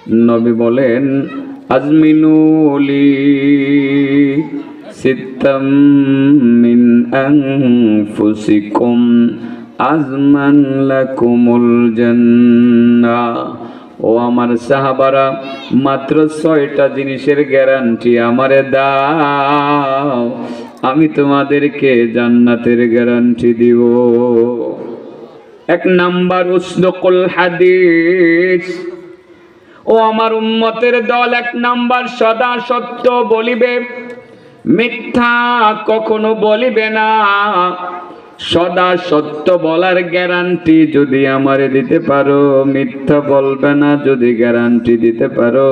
নবী বলেন আজমিনুলি সিত্তাম মিন আনফুসিকুম আজমান লাকুমুল জান্নাহ। ও আমার সাহাবারা, মাত্র 6টা জিনিসের গ্যারান্টি আমারে দাও, আমি তোমাদেরকে জান্নাতের গ্যারান্টি দিব। 1 নাম্বার উসদুকুল হাদিস। ও আমার উম্মতের দল, 1 নাম্বার সদা সত্য বলিবে, মিথ্যা কখনো বলিবে না। সদা সত্য বলার গ্যারান্টি যদি আমারে দিতে পারো, মিথ্যা বলবে না যদি গ্যারান্টি দিতে পারো,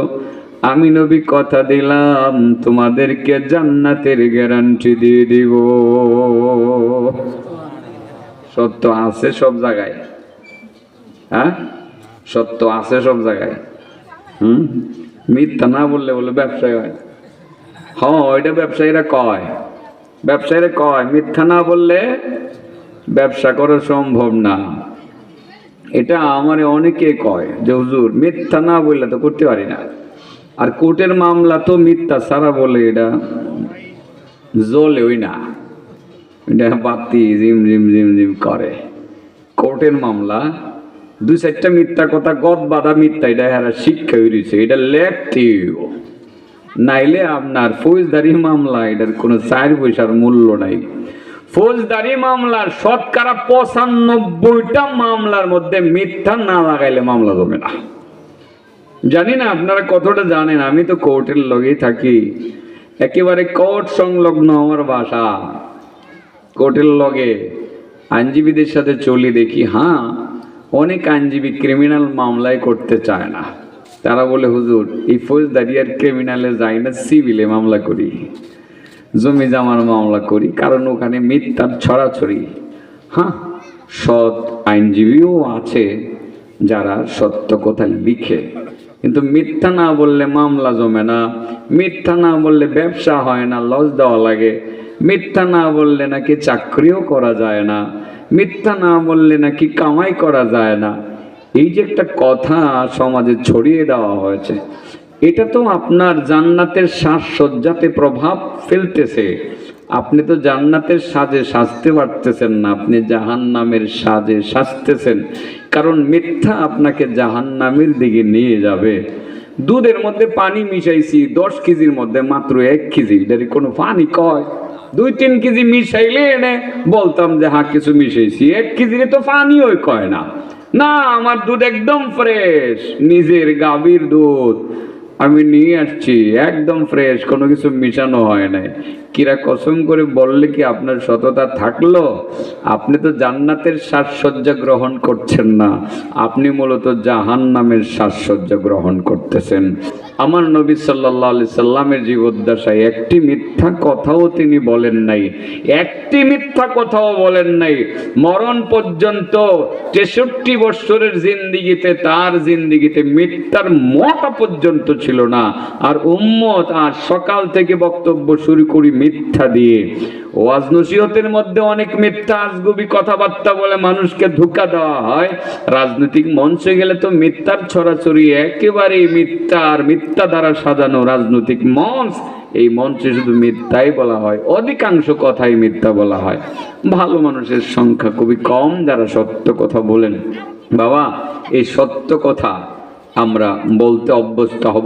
আমি নবী কথা দিলাম তোমাদেরকে জান্নাতের গ্যারান্টি দিয়ে দিব। সত্য আছে সব জায়গায়, হ্যাঁ সত্য আছে সব জায়গায়। মিথ্যা না বললে বলে ব্যবসায় হয়। হ্যাঁ, এটা ব্যবসায়ীরা কয় মিথ্যা না বললে ব্যবসা করা সম্ভব না। এটা আমার অনেকে কয় যে হুজুর মিথ্যা না বললে তো করতে পারি না। আর কোর্টের মামলা তো মিথ্যা সারা বলে এটা জ্বলে ওই না, এটা বাতি ঝিম ঝিম ঝিম ঝিম করে। কোর্টের মামলা 2-4টা মিথ্যা কথা, গদ বাঁধা মিথ্যা, এটা এরা শিক্ষা হয়েছে, এটা লেখতেও নাইলে আপনার ফৌজদারি মামলা, এটার কোনো 4 পয়সার মূল্য নাই। ফৌজদারি মামলার 95% মামলার মধ্যে মিথ্যা না লাগাইলে মামলা জমে না। জানি না আপনারা কতটা জানেন, আমি তো কোর্টের লগেই থাকি, একেবারে কোর্ট সংলগ্ন আমার বাসা। কোর্টের লগে আইনজীবীদের সাথে চলি, দেখি হ্যাঁ অনেক আইনজীবী ক্রিমিনাল মামলায় করতে চায় না। তারা বলে হুজুর এই ফৌজদারি আর ক্রিমিনালে যাই না, সিভিলে মামলা করি, জমি জমার মামলা করি, কারণ ওখানে মিথ্যার ছড়াছড়ি। হ্যাঁ, সৎ আইনজীবীও আছে যারা সত্য কথা লিখে, কিন্তু মিথ্যা না বললে মামলা জমে না, মিথ্যা না বললে ব্যবসা হয় না, লস দেওয়া লাগে, মিথ্যা না বললে নাকি চাকরিও করা যায় না, মিথ্যা না বললে নাকি কামাই করা যায় না। এই যে একটা কথা সমাজে ছড়িয়ে দেওয়া হয়েছে, এটা তো আপনার জান্নাতের সাজসজ্জাতে প্রভাব ফেলতেছে। আপনি তো জান্নাতের সাজে সাজতে পারতেছেন না, আপনি জাহান্নামের সাজে সাজতেছেন, কারণ মিথ্যা আপনাকে জাহান্নামের দিকে নিয়ে যাবে। দুধের মধ্যে পানি মিশাইছি 10 কেজির মধ্যে মাত্র 1 কেজি, এটার কোনো পানি কয়? 2-3 কেজি মিশাইলে এনে বলতাম যে হ্যাঁ কিছু মিশাইছি, 1 কেজির তো পানিও কয় না। না, আমার দুধ একদম ফ্রেশ, নিজের গাভীর দুধ আমি নিয়ে আসছি, একদম ফ্রেশ, কোনো কিছু মিশানো হয় নাই। কিরা কসম করে বললে কি আপনার সততা থাকলো? আপনি তো জান্নাতের সাজসজ্জা গ্রহণ করছেন না, আপনি মূলত জাহান্নামের সাজসজ্জা গ্রহণ করতেছেন। আমার নবী সাল্লাল্লাহু আলাইহি সাল্লামের জীবদ্দশায় একটি মিথ্যা কথাও তিনি বলেন নাই, একটি মিথ্যা কথাও বলেন নাই। মরণ পর্যন্ত 63 বছরের জিন্দিগিতে, তার জিন্দিগিতে মিথ্যার মোটা পর্যন্ত ছিল না। আর উম্মত আর সকাল থেকে বক্তব্য শুরু করি মিথ্যা দিয়ে। ওয়াজ নসিহতের মধ্যে অনেক মিথ্যা আজগুবি কথাবার্তা বলে মানুষকে ধোঁকা দেওয়া হয়। রাজনৈতিক মঞ্চে গেলে তো মিথ্যার ছড়াছড়ি, একেবারে মিথ্যা দ্বারা সাজানো রাজনৈতিক মঞ্চ, এই মঞ্চে শুধু মিথ্যাই বলা হয়, অধিকাংশ কথাই মিথ্যা বলা হয়। ভালো মানুষের সংখ্যা খুবই কম যারা সত্য কথা বলেন। বাবা, এই সত্য কথা আমরা বলতে অভ্যস্ত হব।